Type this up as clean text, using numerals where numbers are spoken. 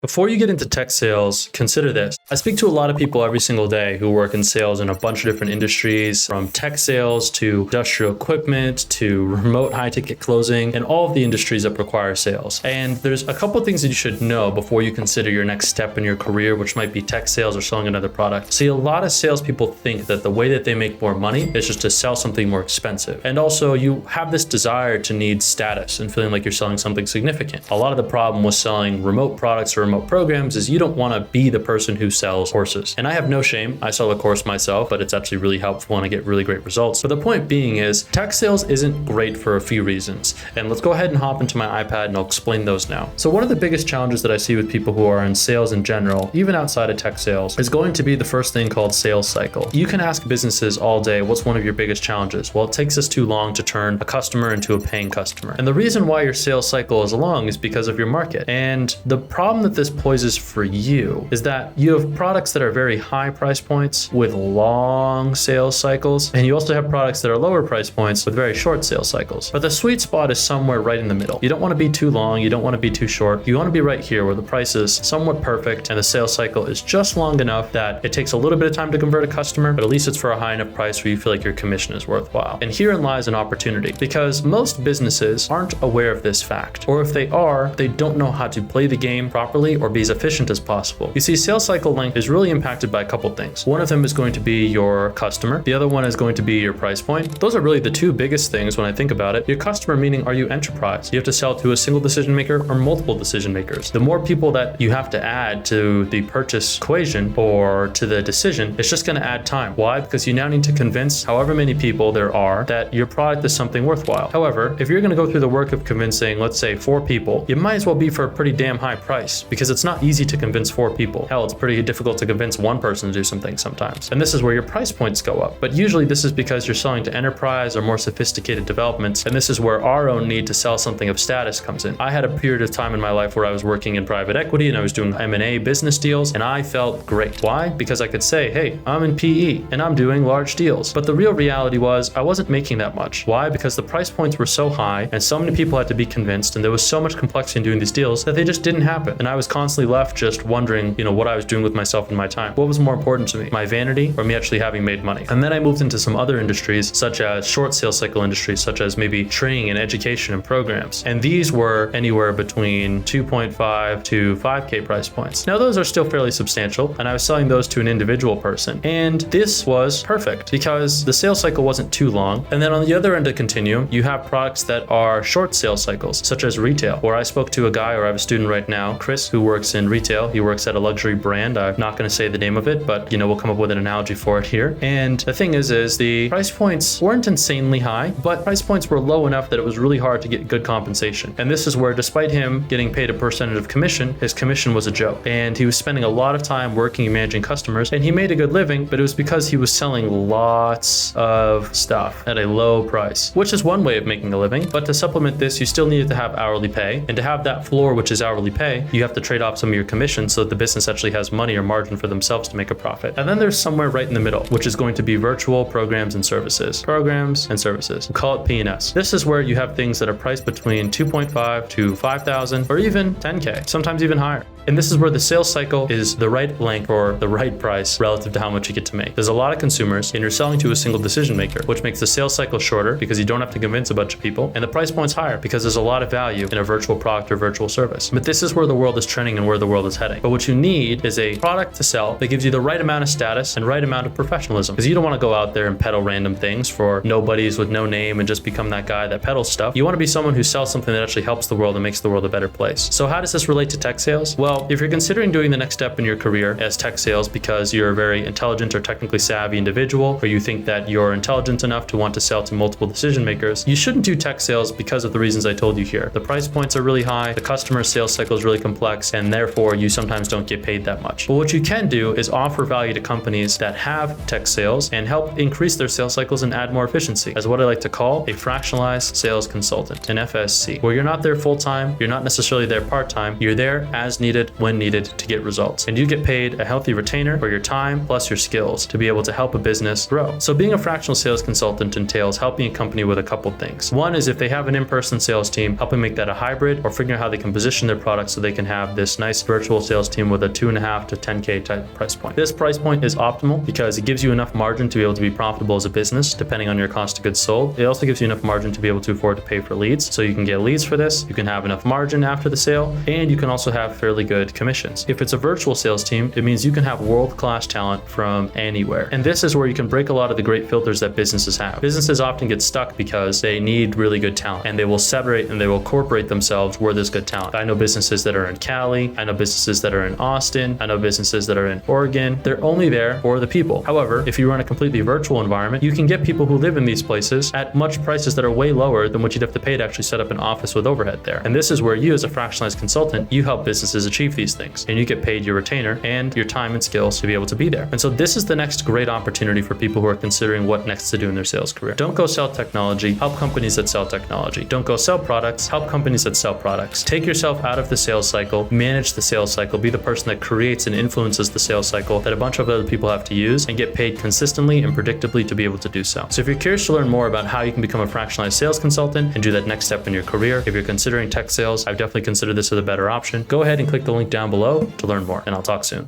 Before you get into tech sales, consider this. I speak to a lot of people every single day who work in sales in a bunch of different industries, from tech sales to industrial equipment to remote high-ticket closing and all of the industries that require sales. And there's a couple of things that you should know before you consider your next step in your career, which might be tech sales or selling another product. See, a lot of salespeople think that the way that they make more money is just to sell something more expensive. And also you have this desire to need status and feeling like you're selling something significant. A lot of the problem with selling remote products or remote programs is you don't want to be the person who sells horses. And I have no shame. I sell a course myself, but it's actually really helpful and I get really great results. But the point being is tech sales isn't great for a few reasons. And let's go ahead and hop into my iPad and I'll explain those now. So one of the biggest challenges that I see with people who are in sales in general, even outside of tech sales, is going to be the first thing called sales cycle. You can ask businesses all day, what's one of your biggest challenges? Well, it takes us too long to turn a customer into a paying customer. And the reason why your sales cycle is long is because of your market. And the problem that this poses for you is that you have products that are very high price points with long sales cycles, and you also have products that are lower price points with very short sales cycles. But the sweet spot is somewhere right in the middle. You don't want to be too long, you don't want to be too short. You want to be right here where the price is somewhat perfect and the sales cycle is just long enough that it takes a little bit of time to convert a customer, but at least it's for a high enough price where you feel like your commission is worthwhile. And herein lies an opportunity, because most businesses aren't aware of this fact, or if they are, they don't know how to play the game properly or be as efficient as possible. You see, sales cycle length is really impacted by a couple things. One of them is going to be your customer. The other one is going to be your price point. Those are really the two biggest things when I think about it. Your customer, meaning, are you enterprise? You have to sell to a single decision maker or multiple decision makers. The more people that you have to add to the purchase equation or to the decision, it's just going to add time. Why? Because you now need to convince however many people there are that your product is something worthwhile. However, if you're going to go through the work of convincing, let's say 4 people, it might as well be for a pretty damn high price, because it's not easy to convince 4 people. Hell, it's pretty difficult to convince one person to do something sometimes. And this is where your price points go up. But usually this is because you're selling to enterprise or more sophisticated developments. And this is where our own need to sell something of status comes in. I had a period of time in my life where I was working in private equity and I was doing M&A business deals, and I felt great. Why? Because I could say, hey, I'm in PE and I'm doing large deals. But the real reality was I wasn't making that much. Why? Because the price points were so high and so many people had to be convinced, and there was so much complexity in doing these deals that they just didn't happen. And I was constantly left just wondering, what I was doing with myself and my time. What was more important to me, my vanity or me actually having made money? And then I moved into some other industries, such as short sales cycle industries, such as maybe training and education and programs. And these were anywhere between 2.5 to 5K price points. Now those are still fairly substantial, and I was selling those to an individual person. And this was perfect because the sales cycle wasn't too long. And then on the other end of the continuum, you have products that are short sales cycles, such as retail, where I spoke to a guy, or I have a student right now, Chris, who works in retail. He works at a luxury brand. I'm not going to say the name of it, but we'll come up with an analogy for it here. And the thing is the price points weren't insanely high, but price points were low enough that it was really hard to get good compensation. And this is where, despite him getting paid a percentage of commission, his commission was a joke. And he was spending a lot of time working and managing customers, and he made a good living, but it was because he was selling lots of stuff at a low price, which is one way of making a living. But to supplement this, you still needed to have hourly pay. And to have that floor, which is hourly pay, you have to trade off some of your commission so that the business actually has money or margin for themselves to make a profit. And then there's somewhere right in the middle, which is going to be virtual programs and services. Programs and services. We call it P&S. This is where you have things that are priced between 2.5 to 5,000 or even 10K, sometimes even higher. And this is where the sales cycle is the right length for the right price relative to how much you get to make. There's a lot of consumers and you're selling to a single decision maker, which makes the sales cycle shorter because you don't have to convince a bunch of people, and the price point's higher because there's a lot of value in a virtual product or virtual service. But this is where the world is trending and where the world is heading. But what you need is a product to sell that gives you the right amount of status and right amount of professionalism, because you don't want to go out there and peddle random things for nobodies with no name and just become that guy that peddles stuff. You want to be someone who sells something that actually helps the world and makes the world a better place. So how does this relate to tech sales? Well, if you're considering doing the next step in your career as tech sales because you're a very intelligent or technically savvy individual, or you think that you're intelligent enough to want to sell to multiple decision makers, you shouldn't do tech sales because of the reasons I told you here. The price points are really high, the customer sales cycle is really complex, and therefore you sometimes don't get paid that much. But what you can do is offer value to companies that have tech sales and help increase their sales cycles and add more efficiency, as what I like to call a fractionalized sales consultant, an FSC, where you're not there full-time, you're not necessarily there part-time, you're there as needed, when needed to get results. And you get paid a healthy retainer for your time plus your skills to be able to help a business grow. So being a fractional sales consultant entails helping a company with a couple things. One is if they have an in-person sales team, helping make that a hybrid, or figuring out how they can position their products so they can have have this nice virtual sales team with a 2.5 to 10K type price point. This price point is optimal because it gives you enough margin to be able to be profitable as a business, depending on your cost of goods sold. It also gives you enough margin to be able to afford to pay for leads. So you can get leads for this, you can have enough margin after the sale, and you can also have fairly good commissions. If it's a virtual sales team, it means you can have world-class talent from anywhere. And this is where you can break a lot of the great filters that businesses have. Businesses often get stuck because they need really good talent, and they will separate and they will incorporate themselves where there's good talent. I know businesses that are in Cali, I know businesses that are in Austin, I know businesses that are in Oregon. They're only there for the people. However, if you run a completely virtual environment, you can get people who live in these places at much prices that are way lower than what you'd have to pay to actually set up an office with overhead there. And this is where you, as a fractionalized consultant, you help businesses achieve these things, and you get paid your retainer and your time and skills to be able to be there. And so this is the next great opportunity for people who are considering what next to do in their sales career. Don't go sell technology, help companies that sell technology. Don't go sell products, help companies that sell products. Take yourself out of the sales cycle, manage the sales cycle, be the person that creates and influences the sales cycle that a bunch of other people have to use, and get paid consistently and predictably to be able to do so. So if you're curious to learn more about how you can become a fractionalized sales consultant and do that next step in your career, if you're considering tech sales, I would definitely consider this as a better option. Go ahead and click the link down below to learn more, and I'll talk soon.